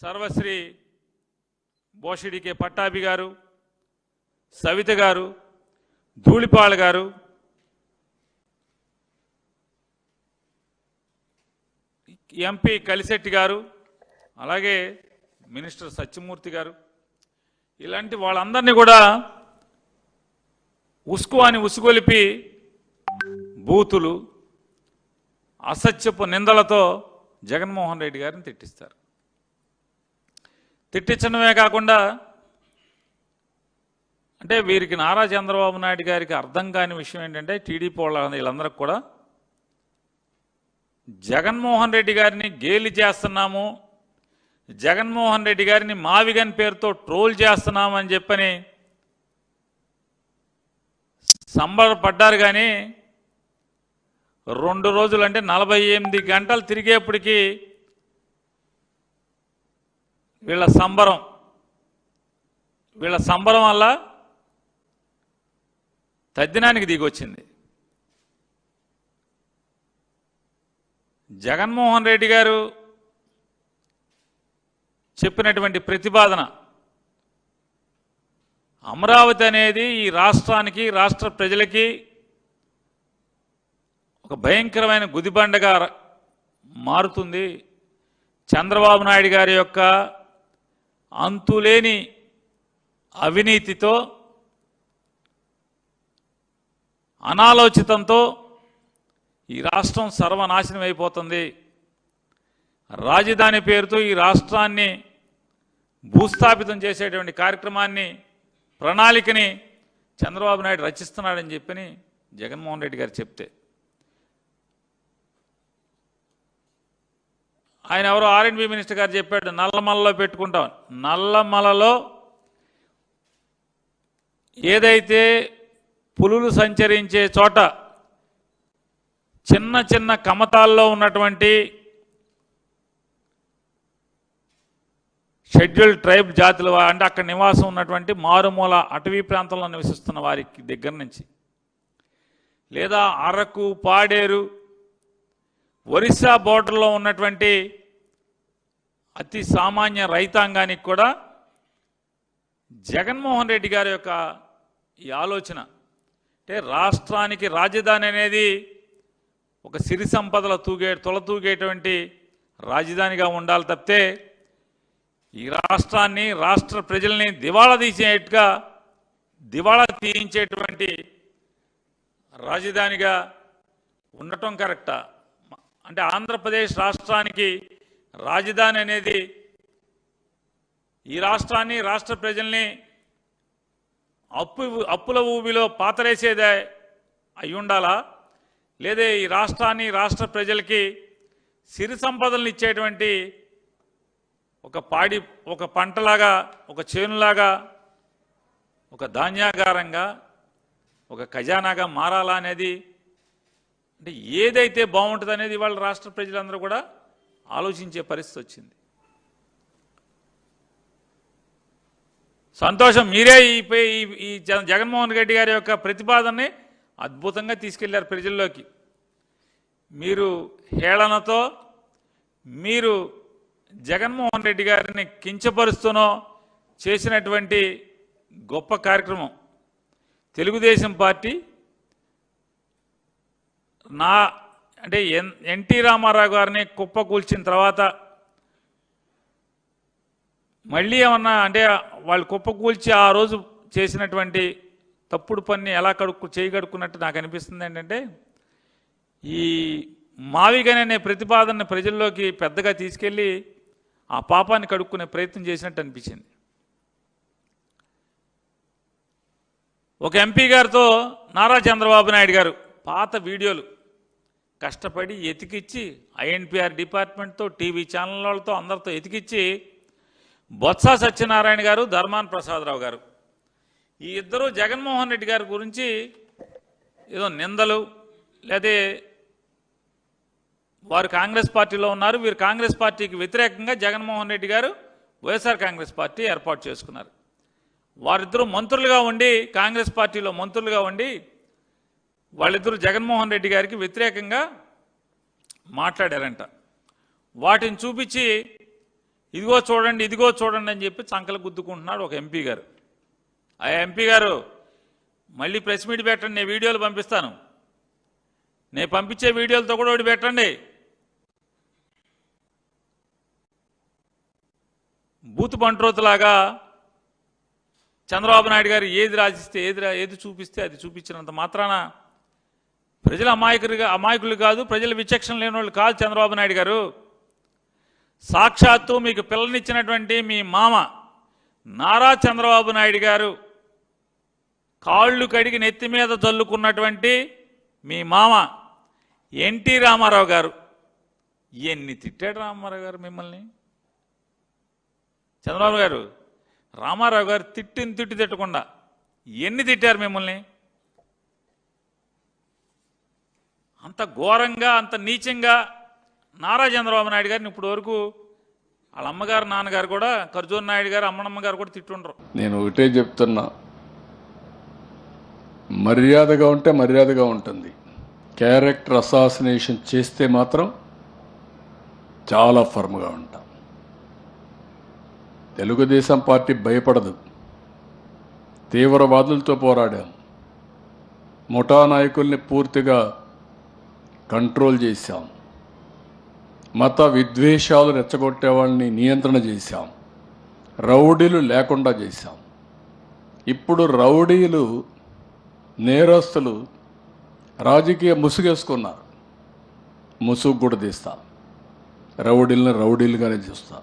సర్వశ్రీ బోషిడికే పట్టాభి గారు, సవిత గారు, ధూళిపాళ గారు, ఎంపీ కలిశెట్టి గారు, అలాగే మినిస్టర్ సత్యమూర్తి గారు, ఇలాంటి వాళ్ళందరినీ కూడా ఉసుగొలిపి బూతులు అసత్యపు నిందలతో జగన్మోహన్ రెడ్డి గారిని తిట్టిస్తారు. తిట్టించడమే కాకుండా అంటే వీరికి నారా చంద్రబాబు నాయుడు గారికి అర్థం కాని విషయం ఏంటంటే టీడీపీ వాళ్ళ వీళ్ళందరికీ కూడా జగన్మోహన్ రెడ్డి గారిని గేలి చేస్తున్నాము, జగన్మోహన్ రెడ్డి గారిని మావిగన్ పేరుతో ట్రోల్ చేస్తున్నామని చెప్పని సంబరపడ్డారు. కానీ 2 రోజులు అంటే 48 గంటలు తిరిగేప్పటికీ వీళ్ళ సంబరం వల్ల తద్దినానికి దిగొచ్చింది. జగన్మోహన్ రెడ్డి గారు చెప్పినటువంటి ప్రతిపాదన అమరావతి అనేది ఈ రాష్ట్రానికి, రాష్ట్ర ప్రజలకి ఒక భయంకరమైన గుదిబండగా మారుతుంది. చంద్రబాబు నాయుడు గారి యొక్క అంతులేని అవినీతితో, అనాలోచితంతో ఈ రాష్ట్రం సర్వనాశనం అయిపోతుంది. రాజధాని పేరుతో ఈ రాష్ట్రాన్ని భూస్థాపితం చేసేటువంటి కార్యక్రమాన్ని, ప్రణాళికని చంద్రబాబు నాయుడు రచిస్తున్నాడని చెప్పని జగన్మోహన్ రెడ్డి గారు చెప్తే ఆయన ఎవరో R&B మినిస్టర్ గారు చెప్పాడు, నల్లమలలో పెట్టుకుంటాం. నల్లమలలో ఏదైతే పులులు సంచరించే చోట చిన్న చిన్న కమతాల్లో ఉన్నటువంటి షెడ్యూల్డ్ ట్రైబ్ జాతుల అంటే అక్కడ నివాసం ఉన్నటువంటి మారుమూల అటవీ ప్రాంతంలో నివసిస్తున్న వారికి దగ్గర నుంచి, లేదా అరకు, పాడేరు, ఒరిస్సా బోర్డర్లో ఉన్నటువంటి అతి సామాన్య రైతాంగానికి కూడా జగన్మోహన్ రెడ్డి గారి యొక్క ఈ ఆలోచన అంటే రాష్ట్రానికి రాజధాని అనేది ఒక సిరి సంపదల తొలతూగేటువంటి రాజధానిగా ఉండాలి తప్పితే ఈ రాష్ట్రాన్ని, రాష్ట్ర ప్రజల్ని దివాళా తీయించేటువంటి రాజధానిగా ఉండటం కరెక్టా? అంటే ఆంధ్రప్రదేశ్ రాష్ట్రానికి రాజధాని అనేది ఈ రాష్ట్రాన్ని, రాష్ట్ర ప్రజల్ని అప్పుల ఊబిలో పాతరేసేదే అయి ఉండాలా? లేదా ఈ రాష్ట్రాన్ని, రాష్ట్ర ప్రజలకి సిరి సంపదలను ఇచ్చేటువంటి ఒక పంటలాగా, ఒక చేనులాగా, ఒక ధాన్యాగారంగా, ఒక ఖజానాగా మారాలా అనేది, అంటే ఏదైతే బాగుంటుంది అనేది ఇవాళ రాష్ట్ర ప్రజలందరూ కూడా ఆలోచించే పరిస్థితి వచ్చింది. సంతోషం, మీరే ఈ జగన్మోహన్ రెడ్డి గారి యొక్క ప్రతిపాదనని అద్భుతంగా తీసుకెళ్లారు ప్రజల్లోకి. మీరు హేళనతో, మీరు జగన్మోహన్ రెడ్డి గారిని కించపరుస్తూనో చేసినటువంటి గొప్ప కార్యక్రమం. తెలుగుదేశం పార్టీ అంటే ఎన్టీ రామారావు గారిని కుప్పకూల్చిన తర్వాత మళ్ళీ ఏమన్నా అంటే వాళ్ళు కుప్పకూల్చి ఆ రోజు చేసినటువంటి తప్పుడు పని ఎలా చేయగడుక్కున్నట్టు నాకు అనిపిస్తుంది. ఏంటంటే ఈ మావిగన్ అనే ప్రతిపాదనని ప్రజల్లోకి పెద్దగా తీసుకెళ్ళి ఆ పాపాన్ని కడుక్కునే ప్రయత్నం చేసినట్టు అనిపించింది. ఒక ఎంపీ గారితో నారా చంద్రబాబు నాయుడు గారు పాత వీడియోలు కష్టపడి ఎతికిచ్చి INPR డిపార్ట్మెంట్తో, టీవీ ఛానల్ వాళ్ళతో, అందరితో ఎతికిచ్చి బొత్స సత్యనారాయణ గారు, ధర్మాన ప్రసాదరావు గారు ఈ ఇద్దరు జగన్మోహన్ రెడ్డి గారి గురించి ఏదో నిందలు, లేదా వారు కాంగ్రెస్ పార్టీలో ఉన్నారు, వీరు కాంగ్రెస్ పార్టీకి వ్యతిరేకంగా జగన్మోహన్ రెడ్డి గారు వైఎస్ఆర్ కాంగ్రెస్ పార్టీ ఏర్పాటు చేసుకున్నారు. వారిద్దరూ మంత్రులుగా ఉండి, కాంగ్రెస్ పార్టీలో మంత్రులుగా ఉండి వాళ్ళిద్దరూ జగన్మోహన్ రెడ్డి గారికి వ్యతిరేకంగా మాట్లాడారంట. వాటిని చూపించి ఇదిగో చూడండి ఇదిగో చూడండి అని చెప్పి చంకలు గుద్దుకుంటున్నాడు ఒక ఎంపీ గారు. ఆ ఎంపీ గారు మళ్ళీ ప్రెస్ మీట్ పెట్టండి, నేను వీడియోలు పంపిస్తాను, నేను పంపించే వీడియోలతో కూడా ఒకటి పెట్టండి. బూతు బంట్రోతులాగా చంద్రబాబు నాయుడు గారు ఏది రాసిస్తే ఏది చూపిస్తే అది చూపించినంత మాత్రాన ప్రజలు అమాయకులు కాదు, ప్రజల విచక్షణ లేని వాళ్ళు కాదు చంద్రబాబు నాయుడు గారు. సాక్షాత్తు మీకు పిల్లనిచ్చినటువంటి మీ మామ నారా చంద్రబాబు నాయుడు గారు కాళ్ళు కడిగి నెత్తి మీద జల్లుకున్నటువంటి మీ మామ ఎన్టీ రామారావు గారు ఎన్ని తిట్టాడు రామారావు గారు మిమ్మల్ని. చంద్రబాబు గారు రామారావు గారు తిట్టి తిట్టకుండా ఎన్ని తిట్టారు మిమ్మల్ని. అంత ఘోరంగా అంత నీచంగా నారా చంద్రబాబు నాయుడు గారిని ఇప్పుడు వరకు వాళ్ళ అమ్మగారు నాన్నగారు కూడా ఖర్జూర్ నాయుడు గారు అమ్మనమ్మ గారు కూడా తిట్టుండ్రు. నేను ఒకటే చెప్తున్నా, మర్యాదగా ఉంటే మర్యాదగా ఉంటుంది. క్యారెక్టర్ అసాసినేషన్ చేస్తే మాత్రం చాలా ఫర్మ్గా ఉంటాం. తెలుగుదేశం పార్టీ భయపడదు. తీవ్రవాదులతో పోరాడాం, ముఠా నాయకుల్ని పూర్తిగా కంట్రోల్ చేశాం, మత విద్వేషాలు రెచ్చగొట్టే వాళ్ళని నియంత్రణ చేశాం, రౌడీలు లేకుండా చేశాం. ఇప్పుడు రౌడీలు నేరస్తులు రాజకీయ ముసుగేసుకున్నారు. ముసుగు కూడా తీస్తా, రౌడీలను రౌడీలుగానే చూస్తా,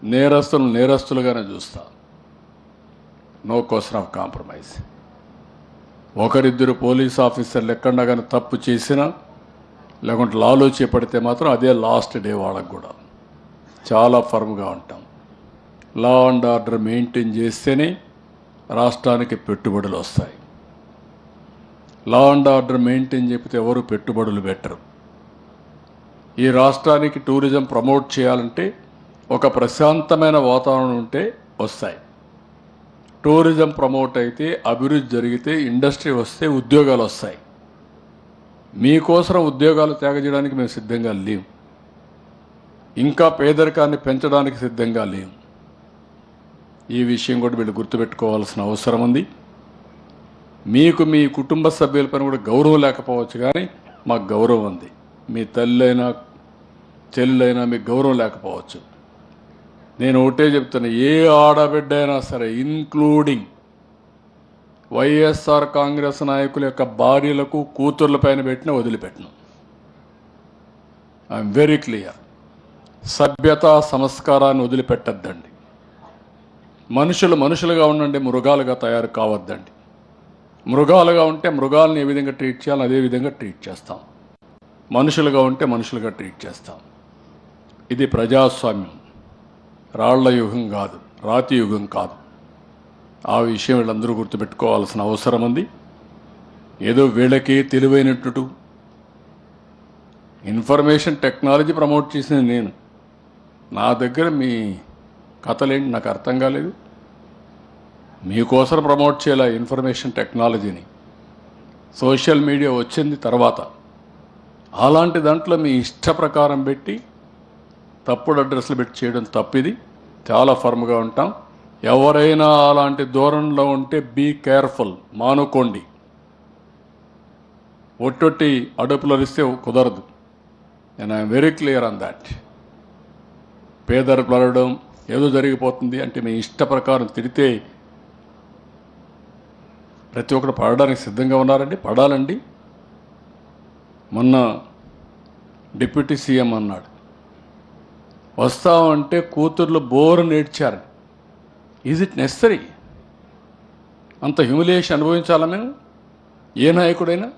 నేరస్తులను నేరస్తులుగానే చూస్తా. No question of compromise. ఒకరిద్దరు పోలీస్ ఆఫీసర్లు ఎక్కడా కానీ తప్పు చేసినా లేకుంటే లాలో చేపడితే మాత్రం అదే లాస్ట్ డే. వాళ్ళకు కూడా చాలా ఫర్మ్గా ఉంటాం. లా అండ్ ఆర్డర్ మెయింటైన్ చేస్తేనే రాష్ట్రానికి పెట్టుబడులు వస్తాయి. లా అండ్ ఆర్డర్ మెయింటైన్ చెప్తే ఎవరు పెట్టుబడులు పెట్టరు. ఈ రాష్ట్రానికి టూరిజం ప్రమోట్ చేయాలంటే ఒక ప్రశాంతమైన వాతావరణం ఉంటే వస్తాయి. టూరిజం ప్రమోట్ అయితే, అభివృద్ధి జరిగితే, ఇండస్ట్రీ వస్తే ఉద్యోగాలు వస్తాయి. మీకోసం ఉద్యోగాలు త్యాగ చేయడానికి మేము సిద్ధంగా లేము. ఇంకా పేదరికాన్ని పెంచడానికి సిద్ధంగా లేము. ఈ విషయం కూడా వీళ్ళు గుర్తుపెట్టుకోవాల్సిన అవసరం ఉంది. మీకు మీ కుటుంబ సభ్యులపైన కూడా గౌరవం లేకపోవచ్చు, కానీ మాకు గౌరవం ఉంది. మీ తల్లైనా చెల్లెలైనా మీకు గౌరవం లేకపోవచ్చు. నేను ఒకటే చెప్తున్నా, ఏ ఆడబిడ్డ అయినా సరే, ఇన్క్లూడింగ్ వైఎస్ఆర్ కాంగ్రెస్ నాయకుల యొక్క భార్యలకు కూతుర్ల పైన పెట్టిన వదిలిపెట్టను. I'm very clear. సభ్యత సంస్కారాన్ని వదిలిపెట్టద్దండి. మనుషులుగా ఉండండి, మృగాలుగా తయారు కావద్దండి. మృగాలుగా ఉంటే మృగాలను ఏ విధంగా ట్రీట్ చేయాలో అదే విధంగా ట్రీట్ చేస్తాం. మనుషులుగా ఉంటే మనుషులుగా ట్రీట్ చేస్తాం. ఇది ప్రజాస్వామ్యం, రాళ్ల యుగం కాదు, రాతి యుగం కాదు. ఆ విషయం వీళ్ళందరూ గుర్తుపెట్టుకోవాల్సిన అవసరం ఉంది. ఏదో వీళ్ళకే తెలివైనట్టు ఇన్ఫర్మేషన్ టెక్నాలజీ ప్రమోట్ చేసింది నేను. నా దగ్గర మీ కథలేంటి నాకు అర్థం కాలేదు. మీకోసం ప్రమోట్ చేయాల ఇన్ఫర్మేషన్ టెక్నాలజీని. సోషల్ మీడియా వచ్చింది తర్వాత. అలాంటి దాంట్లో మీ ఇష్ట ప్రకారం పెట్టి తప్పుడు అడ్రస్లు పెట్టి చేయడం తప్పిది. చాలా ఫర్మ్గా ఉంటాం. ఎవరైనా అలాంటి ధోరణిలో ఉంటే బీ కేర్ఫుల్, మానుకోండి. ఒట్టొట్టి అడుపులు అరిస్తే కుదరదు. And I'm very clear on that. పేదరు పడడం ఏదో జరిగిపోతుంది అంటే మీ ఇష్ట ప్రకారం తిడితే ప్రతి ఒక్కరు పడడానికి సిద్ధంగా ఉన్నారండి, పడాలండి. మొన్న డిప్యూటీ సీఎం అన్నాడు, వస్తామంటే కూతుర్లు బోరు నేర్చారు. Is it necessary? అంత హ్యూమిలియేషన్ అనుభవించాలా మేము? ఏ నాయకుడైనా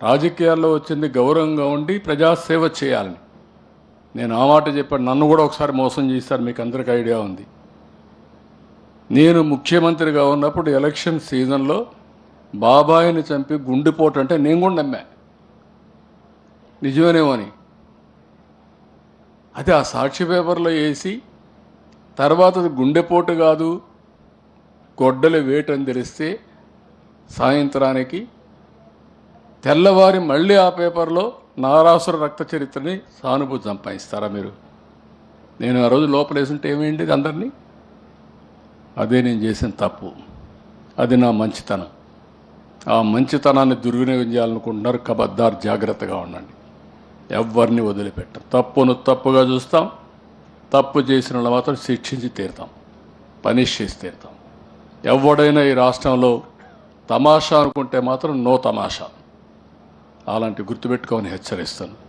రాజకీయాల్లో వచ్చింది గౌరవంగా ఉండి ప్రజాసేవ చేయాలని. నేను ఆ మాట చెప్పాను. నన్ను కూడా ఒకసారి మోసం చేశారు, మీకు అందరికీ ఐడియా ఉంది. నేను ముఖ్యమంత్రిగా ఉన్నప్పుడు ఎలక్షన్ సీజన్లో బాబాయిని చంపి గుండెపోటు అంటే నేను కూడా నమ్మా, నిజమేనేమో అని. అది ఆ సాక్షి పేపర్లో వేసి తర్వాత గుండెపోటు కాదు గొడ్డలి వేటు అని తెలిస్తే సాయంత్రానికి తెల్లవారి మళ్ళీ ఆ పేపర్లో నారాసుర రక్త చరిత్రని సానుభూతి సంపాదిస్తారా మీరు? నేను ఆ రోజు లోపలేసుంటే ఏమైంది అందరినీ? అదే నేను చేసిన తప్పు. అది నా మంచితనం. ఆ మంచితనాన్ని దుర్వినియోగం చేయాలనుకుంటున్నారు. కబద్దార్, జాగ్రత్తగా ఉండండి. ఎవరిని వదిలిపెట్టం. తప్పును తప్పుగా చూస్తాం. తప్పు చేసిన వాళ్ళు మాత్రం శిక్షించి తీరుతాం, పనిష్ చేసి తీరుతాం. ఎవడైనా ఈ రాష్ట్రంలో తమాషా అనుకుంటే మాత్రం నో తమాషా. అలాంటి గుర్తుపెట్టుకోమని హెచ్చరిస్తాను.